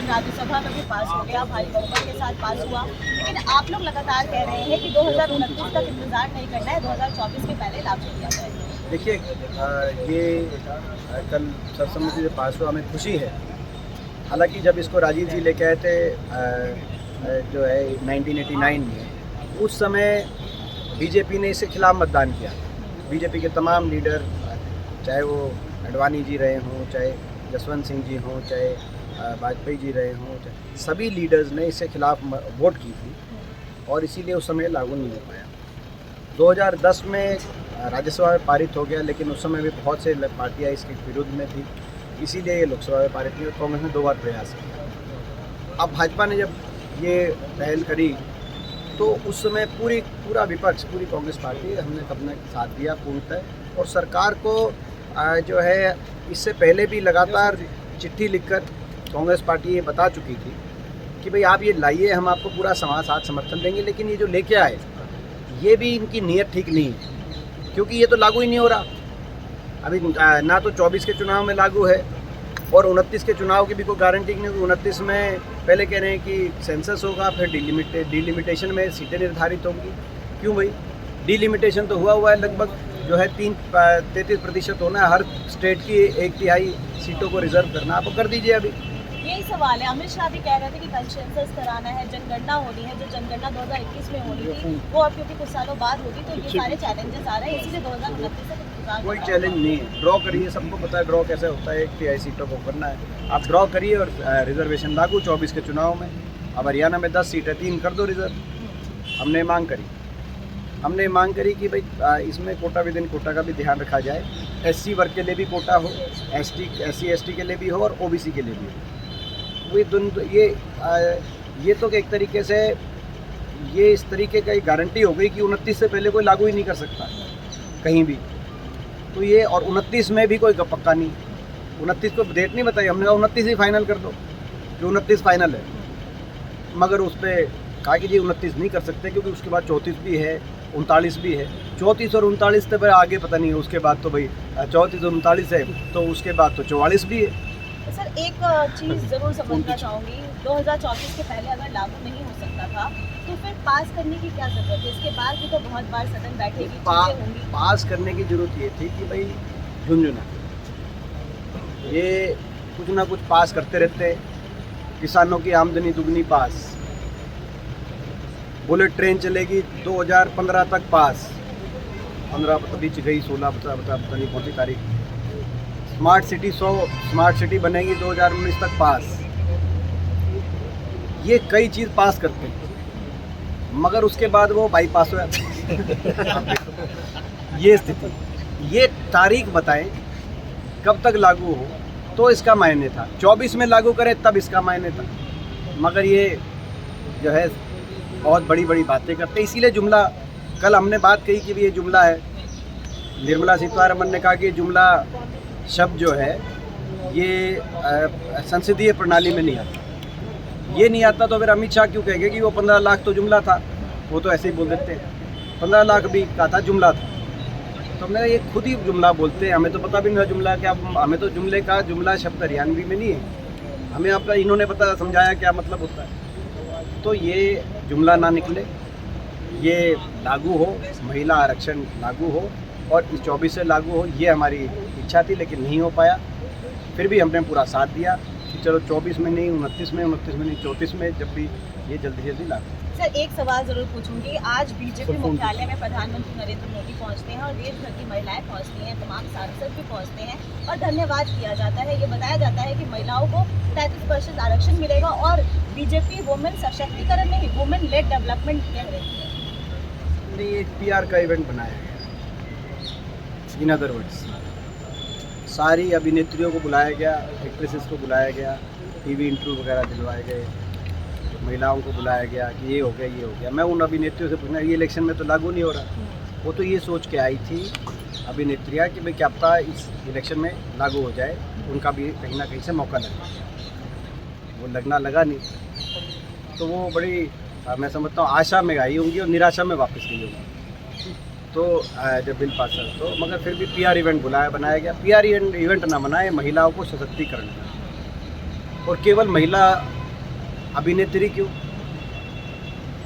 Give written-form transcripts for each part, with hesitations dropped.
राज्यसभा में भी पास हो गया, भारी बहुमत के साथ पास हुआ, लेकिन आप लोग लगातार कह रहे हैं कि 2029 तक इंतजार नहीं करना है, 2024 के पहले लागू किया जाए। देखिए, ये कल सर्वसम्मति से पास हुआ, हमें खुशी है। हालांकि जब इसको राजीव जी लेके आए थे जो है 1989 में, उस समय बीजेपी ने इसके खिलाफ मतदान किया। बीजेपी के तमाम लीडर, चाहे वो अडवाणी जी रहे हों, चाहे जसवंत सिंह जी हों, चाहे वाजपेयी जी रहे हों, सभी लीडर्स ने इसके खिलाफ वोट की थी और इसीलिए उस समय लागू नहीं हो पाया। 2010 में राज्यसभा में पारित हो गया, लेकिन उस समय भी बहुत से पार्टियां इसके विरुद्ध में थी, इसीलिए ये लोकसभा में पारित नहीं हुआ। कांग्रेस ने 2 बार प्रयास किया। अब भाजपा ने जब ये पहल करी तो उस समय पूरा विपक्ष, पूरी कांग्रेस पार्टी, हमने अपना साथ दिया पूर्णतः। और सरकार को जो है इससे पहले भी लगातार चिट्ठी लिखकर कांग्रेस पार्टी ये बता चुकी थी कि भाई आप ये लाइए, हम आपको पूरा साथ समर्थन देंगे, लेकिन ये जो लेके आए ये भी इनकी नीयत ठीक नहीं है, क्योंकि ये तो लागू ही नहीं हो रहा। अभी ना तो 24 के चुनाव में लागू है और 29 के चुनाव की भी कोई गारंटी नहीं होगी। 29 में पहले कह रहे हैं कि सेंसस होगा, फिर डिलिमिटेशन में सीटें निर्धारित होंगी। क्यों भाई? डिलिमिटेशन तो हुआ है, लगभग जो है 33% होना है, हर स्टेट की 1/3 सीटों को रिजर्व करना। आप कर दीजिए। अभी यही सवाल है। अमित शाह भी कह रहे थे कि कंसेंसस कराना है, जनगणना होनी है, जो जनगणना 2021 में होनी थी वो अब क्योंकि कुछ सालों बाद होगी, तो ये सारे चैलेंजेस आ रहे हैं, इसीलिए 2029 तक इंतजार। कोई चैलेंज नहीं है, ड्रॉ करिए। सबको पता है ड्रॉ कैसे होता है, 1/3 सीटों को करना है। आप ड्रॉ करिए और रिजर्वेशन लागू 24 के चुनाव में। अब हरियाणा में 10 सीटें, 3 कर दो रिजर्व। हमने मांग करी कि भाई इसमें कोटा विद इन कोटा का भी ध्यान रखा जाए। SC वर्ग के लिए भी कोटा हो, SC ST के लिए भी हो और OBC के लिए भी हो। ये तो एक तरीके से ये इस तरीके का गारंटी हो गई कि 29 से पहले कोई लागू ही नहीं कर सकता कहीं भी। तो ये, और 29 में भी कोई पक्का नहीं, 29 को डेट नहीं बताई। हमने कहा 29 ही फाइनल कर दो, जो 29 फाइनल है। मगर उस पर कहा कि जी 29 नहीं कर सकते, क्योंकि उसके बाद 34 भी है, 39 भी है। 34 और 39 तो भाई आगे पता नहीं है, उसके बाद तो भाई 34 और 39 है, तो उसके बाद तो 44 भी है। सर, एक चीज़ ज़रूर समझना चाहूँगी, 2024 के पहले अगर लागू नहीं हो सकता था तो फिर पास करने की क्या ज़रूरत है? इसके बाद भी तो बहुत बार सदन बैठेगी, चीज़ें होंगी। पास करने की ज़रूरत ये थी कि भाई झुंझुना ये कुछ ना कुछ पास करते रहते। किसानों की आमदनी दुगनी पास, बुलेट ट्रेन चलेगी 2015 तक पास, 15 पता बीच गई, 16 पता नहीं कौन सी तारीख। स्मार्ट सिटी 100 स्मार्ट सिटी बनेगी 2019 तक पास। ये कई चीज़ पास करते हैं, मगर उसके बाद वो बाईपास हो जाते हैं। ये स्थिति, ये तारीख बताएं कब तक लागू हो तो इसका मायने था। 24 में लागू करें तब इसका मायने था, मगर ये जो है बहुत बड़ी बड़ी बातें करते हैं। इसीलिए जुमला, कल हमने बात कही कि ये जुमला है। निर्मला सीतारमण ने कहा कि जुमला शब्द जो है ये संसदीय प्रणाली में नहीं आता। ये नहीं आता तो फिर अमित शाह क्यों कहेंगे कि वो 15 लाख तो जुमला था? वो तो ऐसे ही बोल देते हैं। 15 लाख भी कहा था जुमला था, तो हमने ये खुद ही जुमला बोलते हैं। हमें तो पता भी नहीं था जुमला क्या। हमें तो जुमले का जुमला शब्द हरियाणवी में नहीं है, हमें आपका इन्होंने पता समझाया क्या मतलब होता है। तो ये जुमला ना निकले, ये लागू हो, महिला आरक्षण लागू हो और इस 24 से लागू हो, ये हमारी इच्छा थी, लेकिन नहीं हो पाया। फिर भी हमने पूरा साथ दिया कि चलो 24 में नहीं, 29 में नहीं, 34 में, जब भी ये जल्दी जल्दी लागू। सर, एक सवाल ज़रूर पूछूंगी। आज बीजेपी मुख्यालय में प्रधानमंत्री नरेंद्र मोदी पहुंचते हैं और देश भर की महिलाएं पहुंचती हैं, तमाम सांसद भी पहुंचते हैं और धन्यवाद किया जाता है। ये बताया जाता है कि महिलाओं को 33% आरक्षण मिलेगा और बीजेपी वुमेन सशक्तिकरण नहीं, वुमेन लेड डेवलपमेंट कह रही है। नहीं, एक PR का इवेंट बनाया गया। इन अदर वर्ड्स, सारी अभिनेत्रियों को बुलाया गया, एक्ट्रेसेस को बुलाया गया, TV इंटरव्यू वगैरह दिलवाए गए, महिलाओं को बुलाया गया कि ये हो गया, ये हो गया। मैं उन अभिनेत्रियों से पूछना, ये इलेक्शन में तो लागू नहीं हो रहा। वो तो ये सोच के आई थी अभिनेत्रियाँ कि भाई क्या पता इस इलेक्शन में लागू हो जाए, उनका भी कहीं ना कहीं से मौका लगे। वो लगा नहीं, तो वो बड़ी, मैं समझता हूँ, आशा में आई होंगी और निराशा में वापस गई होंगी। तो जब बिल पास है तो, मगर फिर भी PR इवेंट बनाया गया। PR इवेंट ना बनाए, महिलाओं को सशक्तिकरण, और केवल महिला अभिनेत्री क्यों?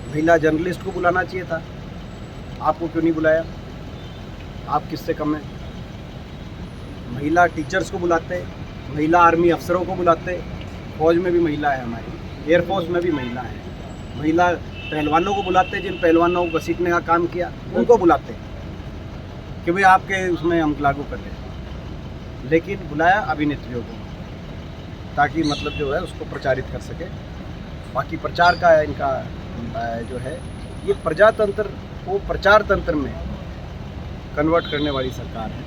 महिला जर्नलिस्ट को बुलाना चाहिए था, आपको क्यों नहीं बुलाया? आप किससे कम हैं? महिला टीचर्स को बुलाते, महिला आर्मी अफसरों को बुलाते, फौज में भी महिला है हमारी, एयरफोर्स में भी महिला है, महिला पहलवानों को बुलाते, जिन पहलवानों को घसीटने का काम किया उनको बुलाते कि भाई आपके उसमें हम लागू कर दें। लेकिन बुलाया अभिनेत्रियों को, ताकि मतलब जो है उसको प्रचारित कर सके। बाकी प्रचार का इनका जो है, ये प्रजातंत्र को प्रचार तंत्र में कन्वर्ट करने वाली सरकार है।